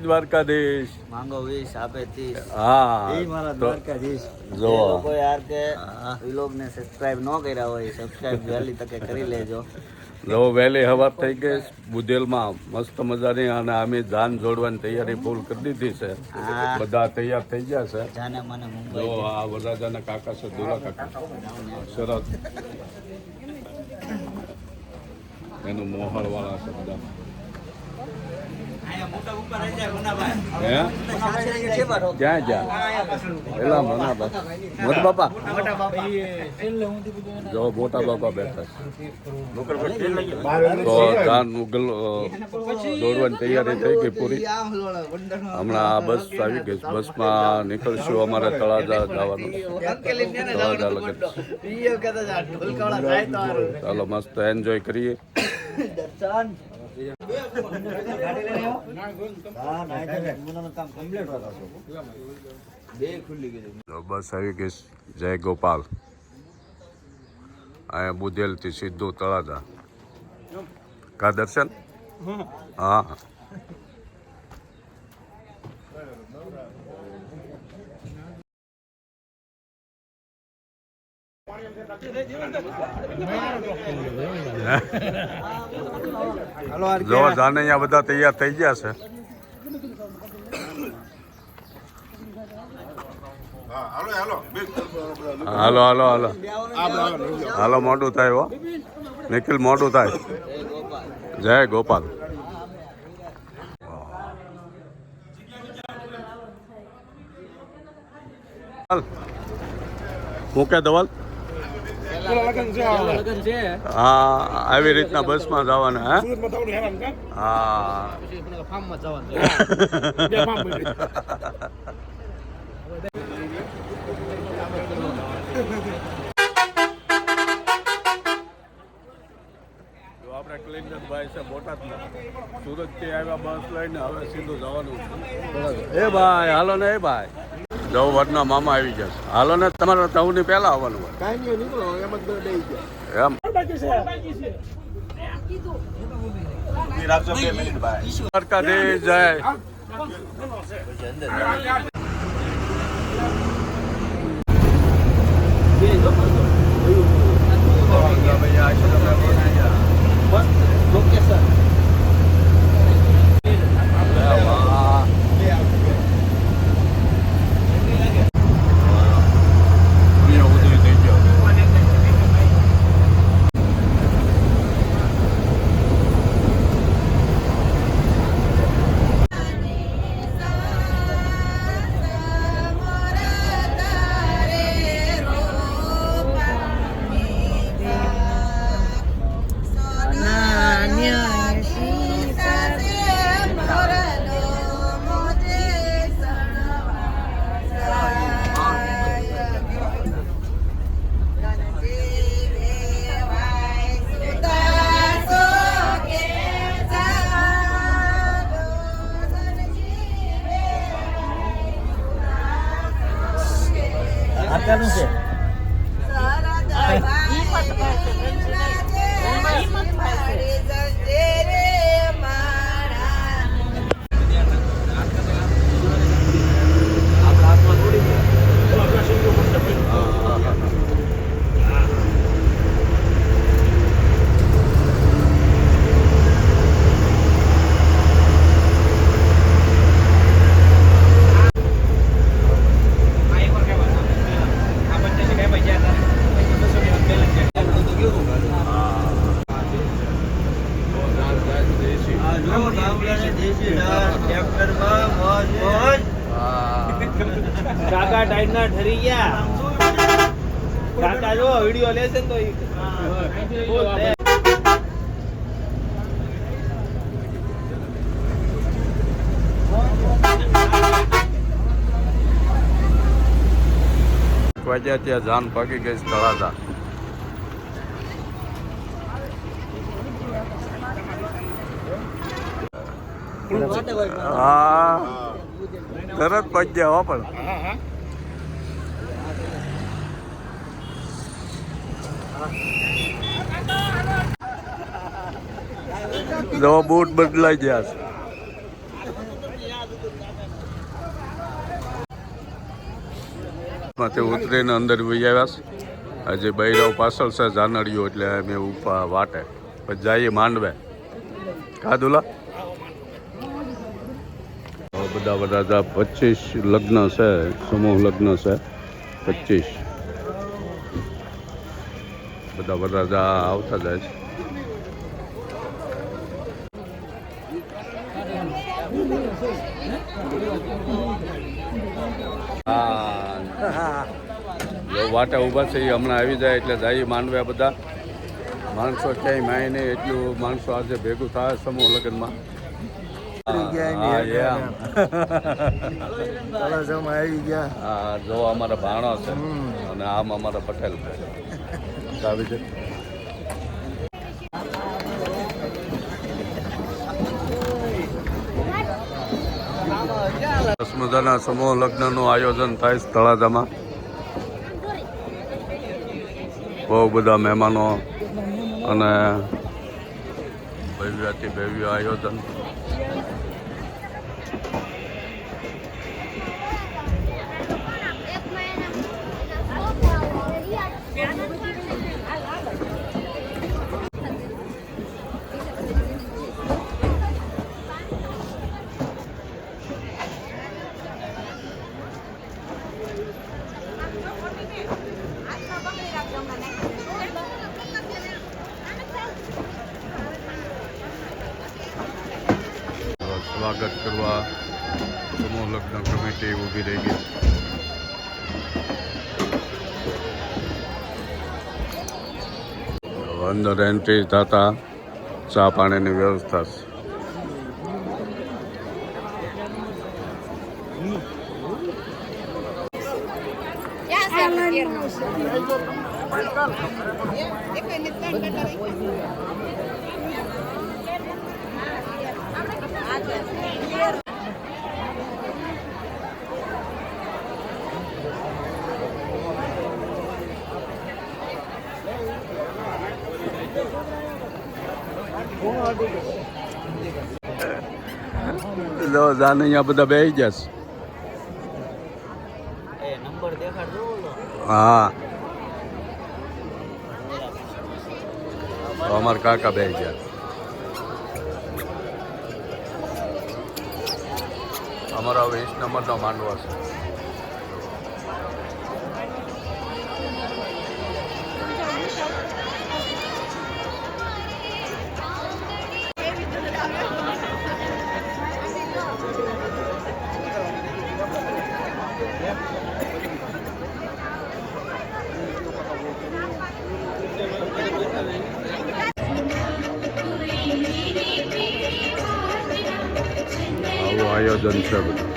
દ્વારકાધીશ. માંગો 20 આપે 30. હા એ મારા દ્વારકાધીશ. જો લોકો યાર કે વ્લોગને સબસ્ક્રાઇબ ન કર્યા હોય સબસ્ક્રાઇબ વહેલી તકે કરી લેજો. જો વહેલી હવાર થઈ ગઈ બુધેલમાં મસ્ત મજાની અને અમે જાન જોડવાની તૈયારી ફૂલ કરી દીધી છે. બધા તૈયાર થઈ ગયા છે. જાને મને મુંબઈ જો આ વરરાજાના કાકા છે દુલા કાકા શરદ એનું મોહળ વાળા છે બધા. ક્યાં જ્યાં પેલા મોટા બાપા જો મોટા બાપા બેઠા છે. તો જાન દોડવાની તૈયારી થઈ ગઈ પૂરી. હમણાં આ બસ આવી ગઈ. બસમાં નીકળશું અમારે તળાજા જવાનું. તળાજા લગન. ચાલો મસ્ત એન્જોય કરીએ. બસ આવી ગઈ જય ગોપાલ. અહીંયા બુધેલ થી સીધું તળાજા. કા દર્શન? હા જો જાને અહીંયા બધા તૈયાર થઈ ગયા છે. હાલો હાલો હાલો હાલો મોડું થાય હો નિખિલ મોડું થાય. જય ગોપાલ. મૂકે ધવલ. હા આવી રીતના બસમાં જવાના. હા આપણે ક્લિનરભાઈ છે બોટાદમાં. સુરતથી આવ્યા બસ લઈને હવે સીધું જવાનું છે. એ ભાઈ હાલો ને. એ ભાઈ જવ વરના મામા આવી જશે. હાલો ને તમારે તવની પહેલા આવવાનું હોય. એમ દ્વારકાધીશ જય. કાકા ટાઈટ ના ઠરી ગયા. કાકા જો વિડિયો લેશે તો વાગ્યા ત્યાં જાન પાકી ગઈ તળાજા. હા તરત પહોંચ્યા હો. પણ જો બૂટ બદલાઈ ગયા છે. માંથી ઉતરીને અંદર વહી આવ્યા છે. હજી બૈરાવ પાછળ છે જાનડીઓ એટલે અમે ઉપા વાટે પછી જઈએ માંડવે કાદુલા બધા બધા 25 લગ્ન છે, સમૂહ લગ્ન છે 25 બધા બધા આવતા જાય છે. હા વાટા ઊભા છે એ હમણાં આવી જાય એટલે જઈએ માંડવ્યા બધા માણસો ક્યાંય માય નહીં એટલું માણસો આજે ભેગું થાય સમૂહ લગ્નમાં. હા જો અમારા ભાણો છે અને આમ અમારા પટેલ આવી છે. સરસ મજાના સમૂહ લગ્નનું આયોજન થાય છે તળાજામાં. બહુ બધા મહેમાનો અને ભવ્યથી ભવ્ય આયોજન. સ્વાગત કરવા સમૂહ લગ્ન કમિટી ઊભી રહી ગઈ. અંદર એન્ટ્રી થતા ચા પાણીની વ્યવસ્થા છે. લો જાને અહીંયા બધા બેસી ગયા છે. નંબર દેખાડજો. હા અમારા કાકા બેસી ગયા. અમારા 20 નંબરનો માંડવો છે. આવું આયોજન છે બધું.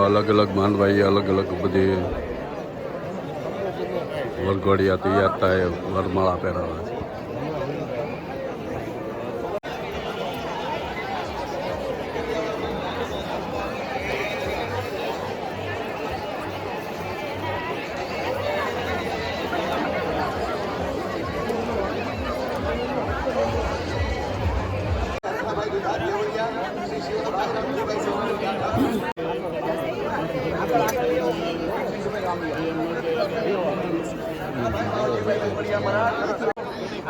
અલગ અલગ માંડવાઈ અલગ અલગ બધી વરઘોડિયા તૈયાર થાય વરમાળા પહેરાવે છે.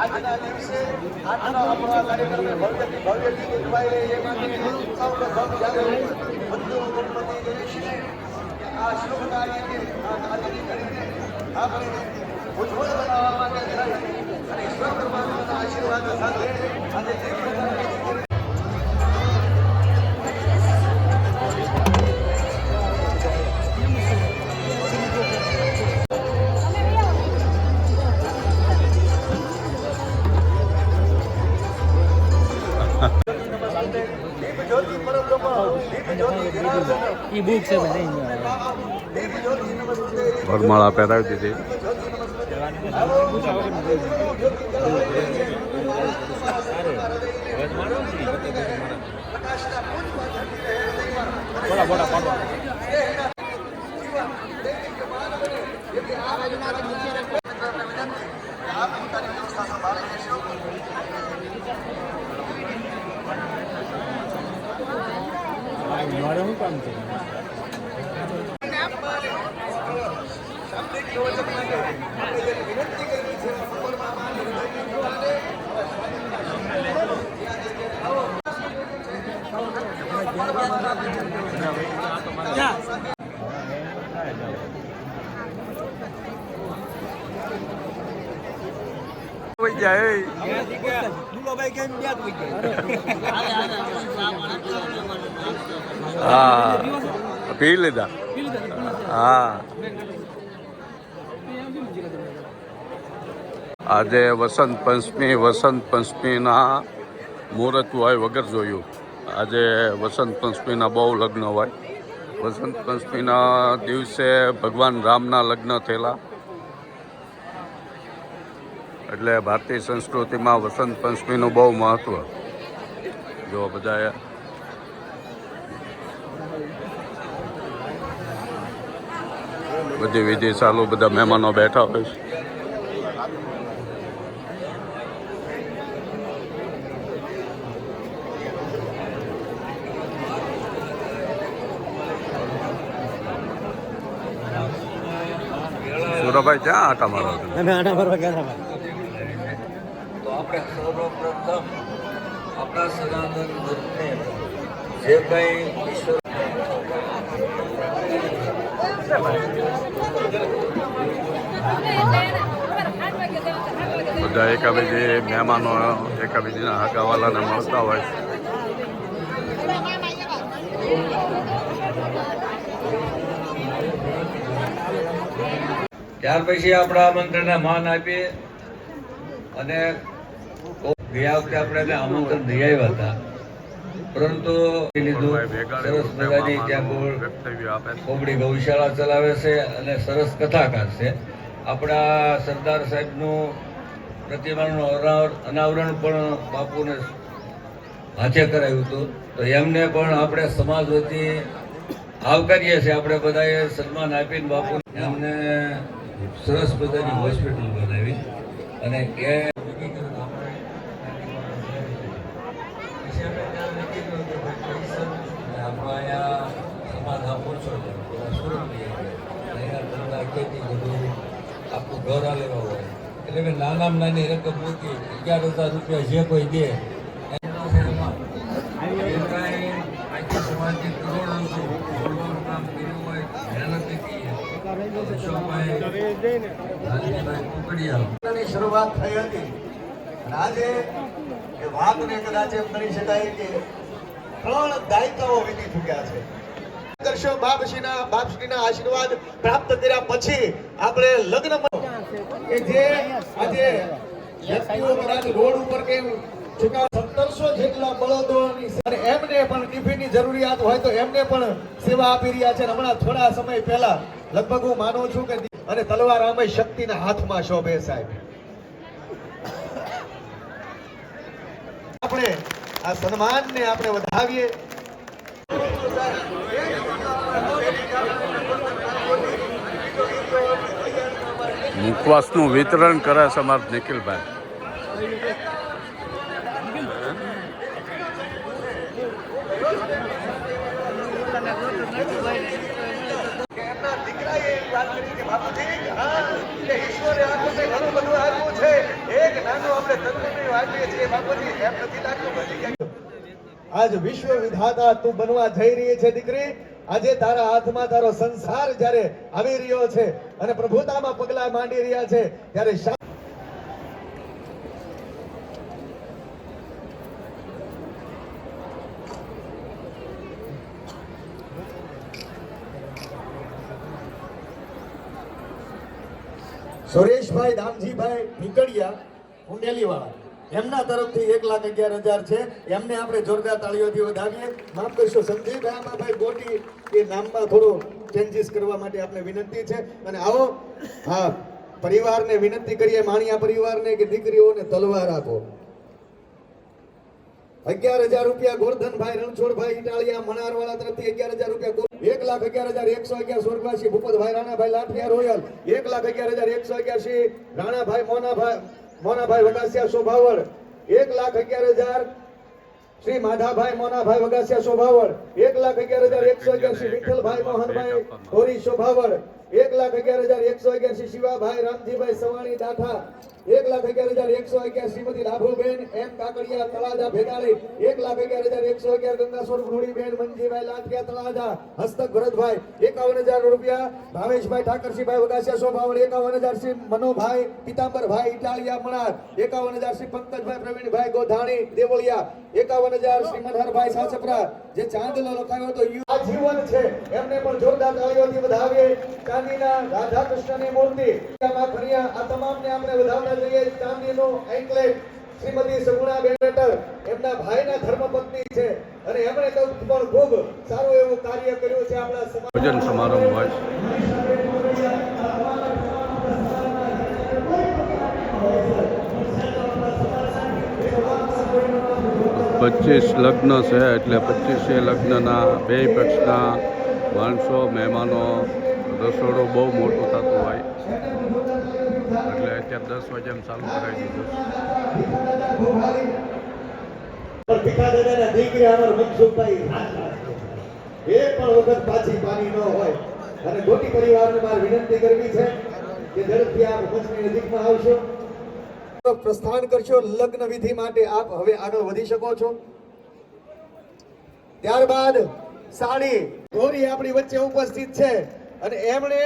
આજના દિવસે આજના આપણા કાર્યક્રમને ભવ્યથી ભવ્યથી ઉજવાય એ માટે સૌનો સૌ જાગે બધું ગણપતિ ગણેશને આ શુભ કાર્યને આ કાર્યની કરીને આપણે ઉજ્જવળ બનાવવા માટે થઈ અને ઈશ્વર પરમાત્માના આશીર્વાદ સાથે આજે તે પ્રકારની વરમાળા પહેરાવી દીધી. હા પી લીધા. હા આજે વસંત પંચમીના મુહૂર્ત હોય વગર જોયું. આજે વસંત પંચમીના બહુ લગ્ન હોય. વસંત પંચમીના દિવસે ભગવાન રામના લગ્ન થયેલા. એટલે ભારતીય સંસ્કૃતિમાં વસંત પંચમીનું બહુ મહત્ત્વ. જો બધાએ બધી વિધિ ચાલુ, બધા મહેમાનો બેઠા હોય છે. સુરાભાઈ ક્યાં આટા મારો? આટા મારવા ગયા હતા. તો આપણે સર્વપ્રથમ આપણા સનાતન ધર્મને જે કંઈ ઈશ્વર બધા એકાબીજી મહેમાનો એકાબીજીના હગાવાલાને મળતા હોય. ત્યાર પછી આપણા આમંત્રણને માન આપીએ અને ગયા વખતે આપણે એને આમંત્રણ દઈ આવ્યા હતા, પરંતુ સરસ મજાની ત્યાં કોબડી ગૌશાળા ચલાવે છે અને સરસ કથાકાર છે. આપણા સરદાર સાહેબનું પ્રતિમાનું અનાવરણ પણ બાપુને હાથે કરાવ્યું હતું, તો એમને પણ આપણે સમાજ વતી આવકારીએ છીએ. આપણે બધાએ સન્માન આપીને બાપુ એમને સરસ મજાની હોસ્પિટલ બનાવી અને કે આખું ઘર આ લેવા હોય એટલે મેં નાનામાં નાની રકમ મૂકી 11,000 રૂપિયા જે કોઈ દે સમાજની કરોડો કામ કર્યું હોય મહેનત શરૂઆત થઈ હતી અને આજે એ વાતને કદાચ એમ કરી શકાય કે 3 દાયકાઓ વીતી ચૂક્યા છે. દર્શક બાપશ્રીના આશીર્વાદ પ્રાપ્ત કર્યા પછી આપણે લગ્ન કે જે આજે વ્યક્તિઓ કદાચ રોડ ઉપર કે છૂટા 17 1300 જેટલા બળદોની અને એમને પણ ટિફિનની જરૂરિયાત હોય તો એમને પણ સેવા આપી રહ્યા છે. હમણાં થોડા સમય પહેલા લગભગ હું માનું છું કે અને તલવાર આમે શક્તિના હાથમાં શોભે સાહેબ. આપણે આ સન્માનને આપણે વધાવીએ. મુખવાસનું વિતરણ કરે છે અમારા નિખિલભાઈ. એમના દીકરાએ એવી વાત કરી કે બાપુજી હા કે ઈશ્વરે આપણને ઘણું બધું આપ્યું છે. એક નાનું આપણે તત્વને આપીએ છીએ બાપુજી, એમ નથી લાગતું બધી ક્યાંક. આજ વિશ્વ વિધાતા તું બનવા જઈ રહી છે દીકરી. આજે તારા હાથમાં તારો સંસાર જ્યારે આવી રહ્યો છે અને પ્રભુતામાં પગલા માંડી રહ્યા છે ત્યારે સુરેશભાઈ દામજીભાઈ ભીકડિયા કુંડેલીવાળા એમના તરફથી 1,11,000 છે. એમને આપણે જોરદાર તાળીઓથી વધાવીએ. માફ કરશો સંજયભાઈ આમાભાઈ ગોટી એ નામમાં થોડો ચેન્જીસ કરવા માટે આપણે વિનંતી છે. અને આવો હા પરિવારને વિનંતી કરીએ, માણિયા પરિવારને કે દીકરીઓને તલવાર આપો. 11,000 રૂપિયા ગોરધનભાઈ રણછોડભાઈ ઇટાલિયા મણારવાળા તરફથી 11,000 રૂપિયા. 1,11,111 સ્વર્ગવાસી ભૂપતભાઈ રાણાભાઈ લાઠિયા રોયલ. 1,11,111 રાણાભાઈ મોનાભાઈ વગાસિયા શોભાવડ. 1,11,000 શ્રી માધાભાઈ મોનાભાઈ વગાસિયા શોભાવડ. 1,11,111 વિઠ્ઠલભાઈ મોહનભાઈ હોરી શોભાવડ. 1,11,111 શિવાભાઈ રામજીભાઈ સવાણી દાઠા. 1,11,111 શ્રીમતી લાભુબેન એમ કાકડિયા તળાજા ભેગાડી. 1,11,111 ગંગાસોર ભોળીબેન મંજીભાઈ લાઠિયા તળાજા હસ્તક ભરતભાઈ. 51,000 રૂપિયા ભાવેશભાઈ ઠાકરસિંહભાઈ વગાસિયા શોભાવડ. 51,000 શ્રી મનોભાઈ પિતાંબરભાઈ ઇટાલિયા મણાર. 51,000 શ્રી પંકજભાઈ પ્રવીણભાઈ ગોધાણી દેવળિયા. 51,000 શ્રી મનહરભાઈ સાસપરા. જે ચાંદલો લખાયો તો આ જીવન છે એમને પણ જોરદાર તાળીઓથી વધાવીએ. ચાંદીના રાધા કૃષ્ણની મૂર્તિ ફર્યા આ તમામને આપણે વધાવતા જઈએ. ચાંદીનો એન્કલેટ શ્રીમતી સગુણાબેન મેટર એમના ભાઈના ધર્મપત્ની છે અને એમણે તો પણ ખૂબ સારું એવું કાર્ય કર્યું છે આપણા ભજન સમારંભ હોય. 25 લગ્ન છે એટલે 25 લગ્નના બે પક્ષના માણસો મહેમાનો રસોડું બહુ મોટું થતું હોય એટલે અત્યારે 10 વાગ્યામાં ચાલુ કરાવી દીધું. પાછી પાણી ન હોય અને ગોટી પરિવારને મારે વિનંતી કરવી છે કે ઝડપથી આપ મંચની નજીકમાં આવશો, પ્રસ્થાન કરશો લગ્ન વિધિ માટે. આપ હવે આગળ વધી શકો છો. ત્યારબાદ સાડી ગોરી આપણી વચ્ચે ઉપસ્થિત છે અને એમણે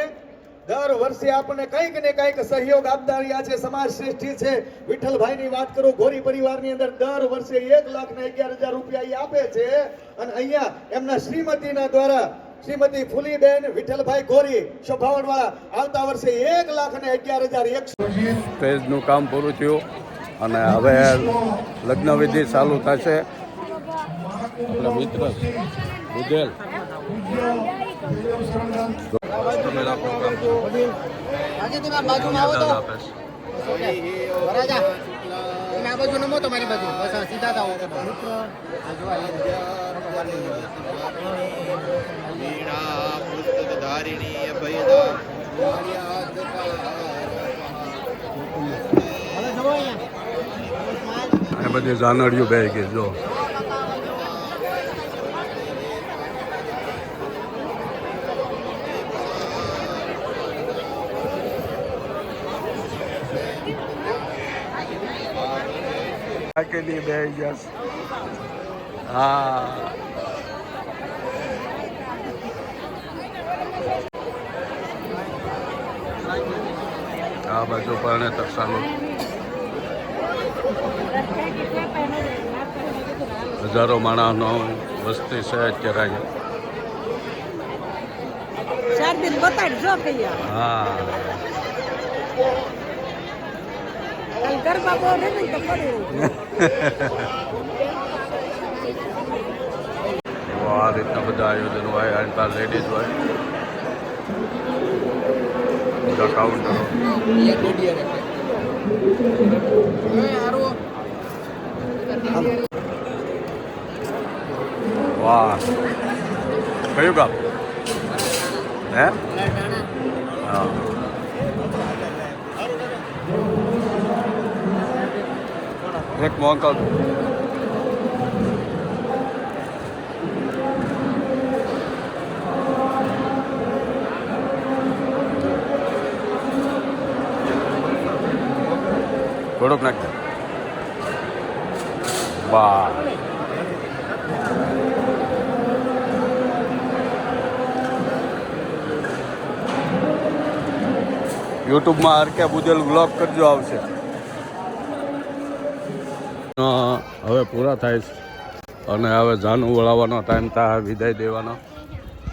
દર વર્ષે આપણને કંઈક ને કંઈક સહયોગ આપતા રહ્યા છે. સમાજ શ્રેષ્ઠી છે. વિઠ્ઠલભાઈની વાત કરું, ગોરી પરિવારની અંદર દર વર્ષે 1,11,000 રૂપિયા આપે છે અને અહીંયા એમના શ્રીમતીના દ્વારા શ્રીમતી ફૂલીબેન વિઠ્ઠલભાઈ ગોરી શોભાવડવાળા આવતા વર્ષે 1,11,100 સ્ટેજનું કામ પૂરું થયું અને હવે લગ્ન વિધિ ચાલુ થશે. આપણા મિત્ર બુધેલ બધી જાનડીઓ બે ગઈ જો. કેલી બે ગયા. હા આ બાજુ પણ તરસાલો હજારો માણસનો વસ્તી છે અત્યારે. હા આ રીતના બધા આયોજન હોય આ લેડીઝ હોય બધા કાઉન્ટરો વાહ કયું ગામ હે હા એક મોંકા થોડુંક નાખજો વાહ યુટ્યુબમાં હરકે બુદેલ વ્લોગ કરજો આવશે હવે પૂરા થાય છે અને હવે જાનું વળાવવાનો ટાઈમ થાય વિદાય દેવાનો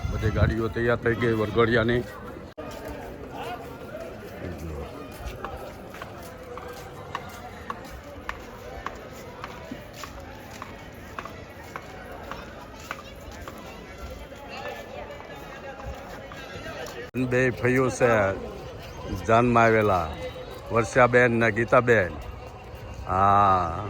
બધી ગાડીઓ તૈયાર થઈ ગઈ વરઘોડિયાની બે ભાઈઓ છે જાનમાં આવેલા વર્ષાબેન ને ગીતાબેન હા